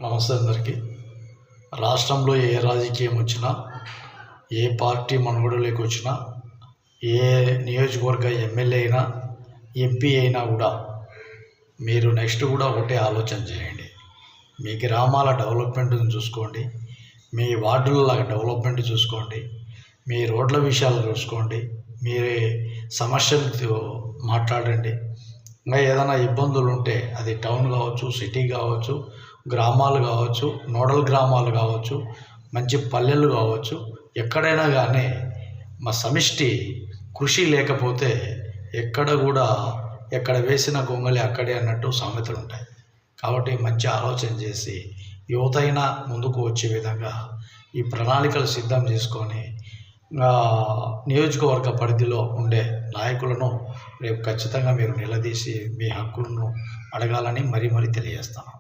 నమస్తే అందరికీ. రాష్ట్రంలో ఏ రాజకీయం వచ్చినా, ఏ పార్టీ మనుగడలోకి వచ్చినా, ఏ నియోజకవర్గ ఎమ్మెల్యే అయినా, ఎంపీ అయినా కూడా మీరు నెక్స్ట్ కూడా ఒకటే ఆలోచన చేయండి. మీ గ్రామాల డెవలప్మెంట్ని చూసుకోండి, మీ వార్డుల డెవలప్మెంట్ చూసుకోండి, మీ రోడ్ల విషయాలు చూసుకోండి, మీ సమస్యలతో మాట్లాడండి. ఇంకా ఏదైనా ఇబ్బందులు ఉంటే అది టౌన్ కావచ్చు, సిటీ కావచ్చు, గ్రామాలు కావచ్చు, నోడల్ గ్రామాలు కావచ్చు, మంచి పల్లెలు కావచ్చు, ఎక్కడైనా కానీ మా సమిష్టి కృషి లేకపోతే ఎక్కడ వేసిన గొంగలి అక్కడే అన్నట్టు సామెతలు ఉంటాయి. కాబట్టి మంచి ఆలోచన చేసి యువతైనా ముందుకు వచ్చే విధంగా ఈ ప్రణాళికలు సిద్ధం చేసుకొని నియోజకవర్గ పరిధిలో ఉండే నాయకులను రేపు ఖచ్చితంగా మీరు నిలదీసి మీ హక్కులను అడగాలని మరీ తెలియజేస్తాను.